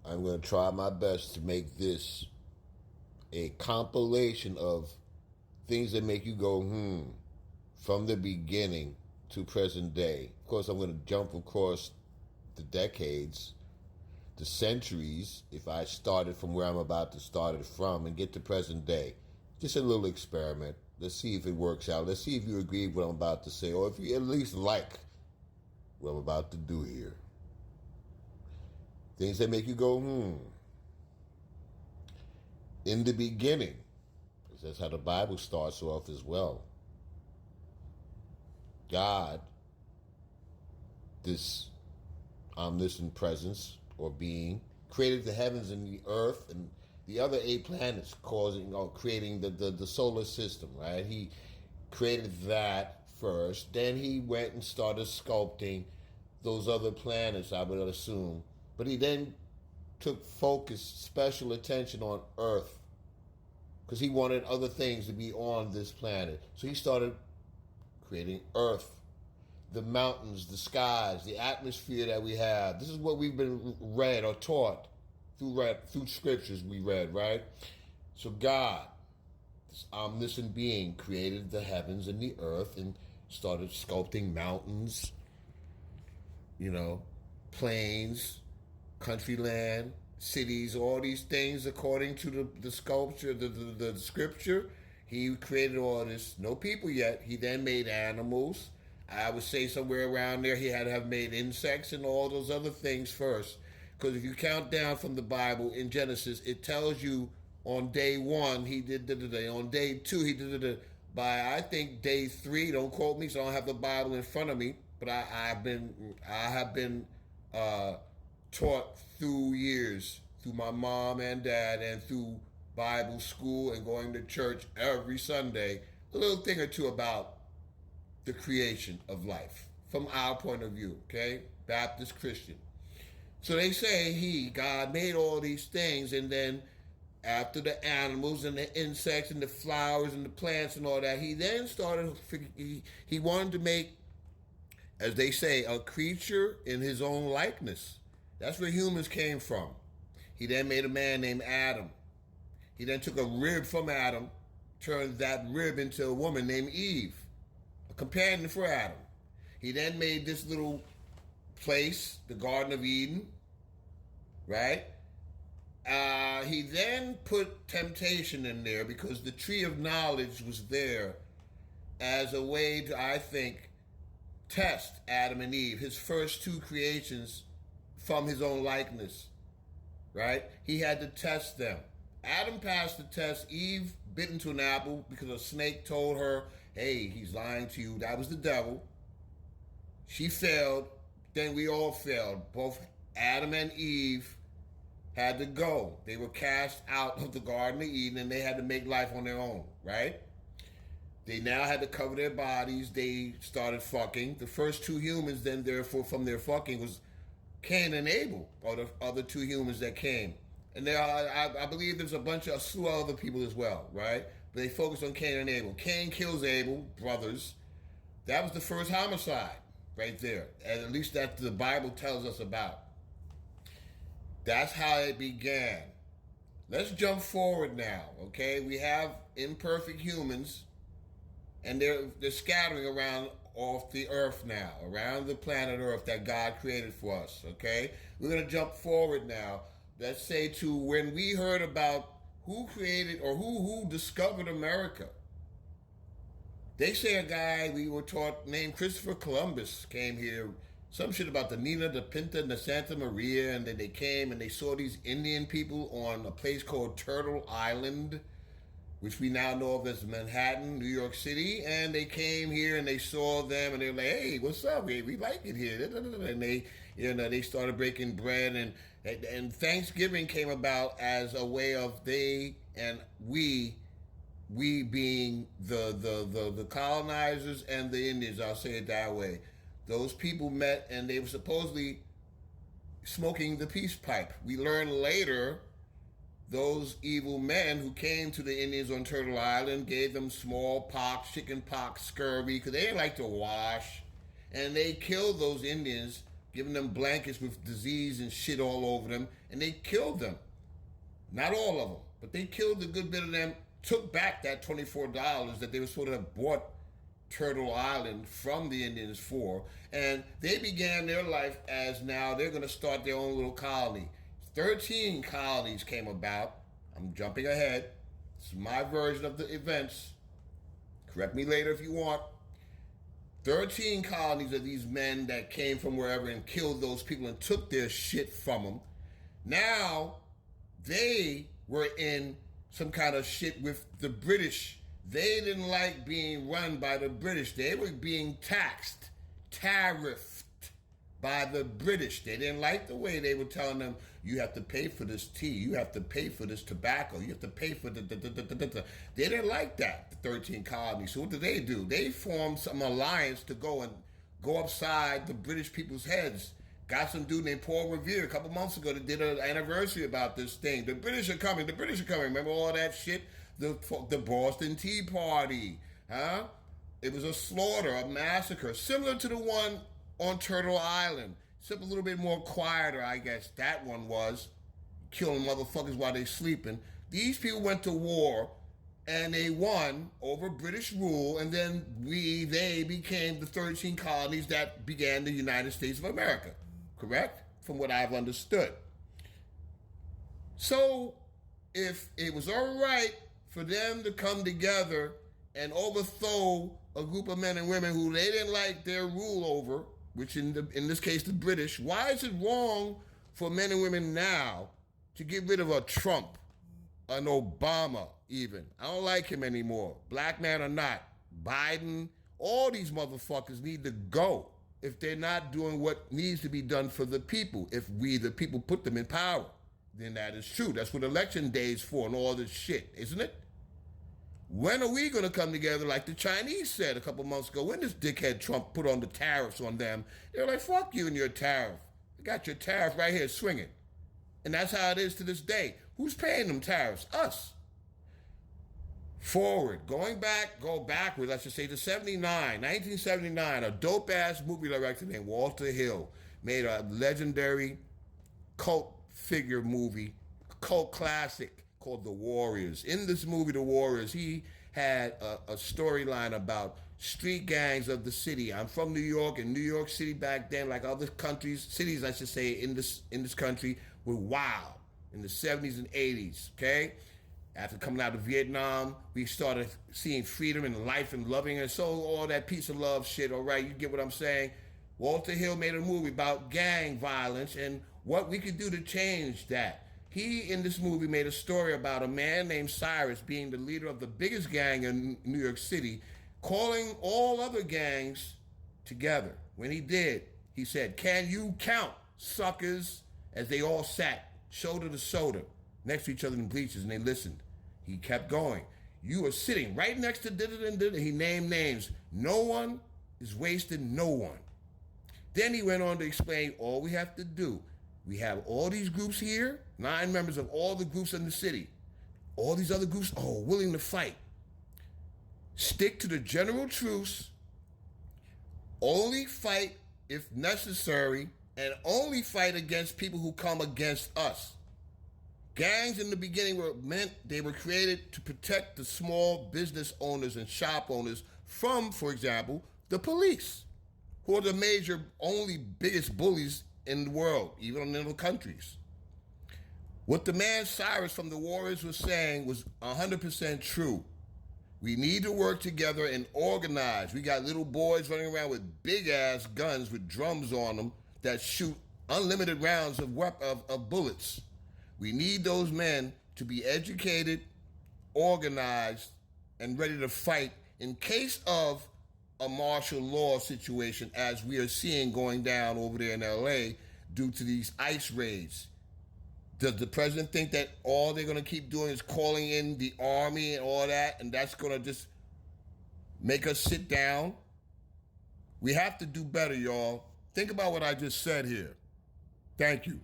I'm going to try my best to make this a compilation of things that make you go, from the beginning to present day. Of course, I'm going to jump across the decades, the centuries, if I started from where I'm about to start it from and get to present day. Just a little experiment. Let's see if it works out. Let's see if you agree with what I'm about to say, or if you at least like what I'm about to do here. Things that make you go, in the beginning. Because that's how the Bible starts off as well. God, this omniscient presence or being, created the heavens and the earth and the other 8 planets, creating the solar system, right? He created that first. Then he went and started sculpting those other planets, I would assume. But he then took focused, special attention on Earth because he wanted other things to be on this planet. So he started creating Earth, the mountains, the skies, the atmosphere that we have. This is what we've been read or taught through scriptures we read, right? So God, this omniscient being, created the heavens and the earth and started sculpting mountains, plains, country land, cities, all these things according to the sculpture, the scripture. He created all this. No people yet. He then made animals. I would say somewhere around there he had to have made insects and all those other things first. Because if you count down from the Bible in Genesis, it tells you on day 1 he did da. On day 2 he did da. By I think day 3, don't quote me, so I don't have the Bible in front of me, but I have been taught through years, through my mom and dad, and through Bible school and going to church every Sunday, a little thing or two about the creation of life from our point of view, okay? Baptist Christian. So they say God made all these things, and then after the animals and the insects and the flowers and the plants and all that, he then started, he wanted to make, as they say, a creature in his own likeness. That's where humans came from. He then made a man named Adam. He then took a rib from Adam, turned that rib into a woman named Eve, a companion for Adam. He then made this little place, the Garden of Eden, right? He then put temptation in there because the tree of knowledge was there as a way to, I think, test Adam and Eve, his first 2 creations from his own likeness, right? He had to test them. Adam passed the test. Eve bit into an apple because a snake told her, hey, he's lying to you. That was the devil. She failed. Then we all failed. Both Adam and Eve had to go. They were cast out of the Garden of Eden and they had to make life on their own, right? They now had to cover their bodies. They started fucking. The first 2 humans then, therefore, from their fucking was Cain and Abel, or the other 2 humans that came. And there are, I believe there's a slew of other people as well, right? But they focused on Cain and Abel. Cain kills Abel, brothers. That was the first homicide right there. And at least that the Bible tells us about. That's how it began. Let's jump forward now, okay? We have imperfect humans, and they're scattering around off the earth now, around the planet Earth that God created for us, okay? We're going to jump forward now. Let's say to when we heard about who created or who discovered America. They say a guy we were taught named Christopher Columbus came here. Some shit about the Nina, the Pinta, and the Santa Maria, and then they came and they saw these Indian people on a place called Turtle Island, which we now know of as Manhattan, New York City, and they came here and they saw them and they were like, hey, what's up? We like it here. And they started breaking bread, and Thanksgiving came about as a way of they and we being the colonizers and the Indians, I'll say it that way. Those people met and they were supposedly smoking the peace pipe. We learned later those evil men who came to the Indians on Turtle Island gave them smallpox, chicken pox, scurvy, because they didn't like to wash. And they killed those Indians giving them blankets with disease and shit all over them, and they killed them. Not all of them, but they killed a good bit of them, took back that $24 that they were supposed to have bought Turtle Island from the Indians for, and they began their life as now they're going to start their own little colony. 13 colonies came about. I'm jumping ahead. This is my version of the events. Correct me later if you want. 13 colonies of these men that came from wherever and killed those people and took their shit from them. Now, they were in some kind of shit with the British. They didn't like being run by the British. They were being tariffed by the British. They didn't like the way they were telling them, you have to pay for this tea, you have to pay for this tobacco, you have to pay for the. They didn't like that, the 13 colonies. So what did? They formed some alliance to go upside the British people's heads. Got some dude named Paul Revere a couple months ago that did an anniversary about this thing. The British are coming. Remember all that shit? The Boston Tea Party, huh? It was a slaughter, a massacre, similar to the one on Turtle Island. Except a little bit more quieter, I guess. That one was killing motherfuckers while they sleeping. These people went to war and they won over British rule, and then they became the 13 colonies that began the United States of America. Correct? From what I've understood. So, if it was all right for them to come together and overthrow a group of men and women who they didn't like their rule over, which in this case the British, why is it wrong for men and women now to get rid of a Trump, an Obama even? I don't like him anymore, black man or not. Biden, all these motherfuckers need to go if they're not doing what needs to be done for the people. If we, the people, put them in power, then that is true. That's what election day is for and all this shit, isn't it? When are we going to come together like the Chinese said a couple months ago when this dickhead Trump put on the tariffs on them? They were like, fuck you and your tariff. You got your tariff right here swinging. And that's how it is to this day. Who's paying them tariffs? Us. Forward. Go backwards, I should say, to 1979, a dope-ass movie director named Walter Hill made a legendary cult figure movie, cult classic, called The Warriors. In this movie, The Warriors, he had a storyline about street gangs of the city. I'm from New York, and New York City back then, like other cities I should say, in this country, were wild in the 70s and 80s, okay? After coming out of Vietnam, we started seeing freedom and life and loving, and so all that peace and love shit, all right, you get what I'm saying? Walter Hill made a movie about gang violence and what we could do to change that. He, in this movie, made a story about a man named Cyrus being the leader of the biggest gang in New York City, calling all other gangs together. When he did, he said, "Can you count, suckers?" As they all sat, shoulder to shoulder, next to each other in bleachers, and they listened. He kept going. "You are sitting right next to da-da-da-da-da." He named names. No one is wasting no one. Then he went on to explain all we have to do. We have all these groups here, 9 members of all the groups in the city. All these other groups are willing to fight. Stick to the general truce. Only fight if necessary, and only fight against people who come against us. Gangs in the beginning were created to protect the small business owners and shop owners from, for example, the police, who are the biggest bullies in the world, even in the countries. What the man Cyrus from the Warriors was saying was 100% true. We need to work together and organize. We got little boys running around with big-ass guns with drums on them that shoot unlimited rounds of bullets. We need those men to be educated, organized, and ready to fight in case of a martial law situation, as we are seeing going down over there in LA due to these ICE raids. Does the president think that all they're going to keep doing is calling in the army and all that, and that's going to just make us sit down? We have to do better, y'all. Think about what I just said here. Thank you.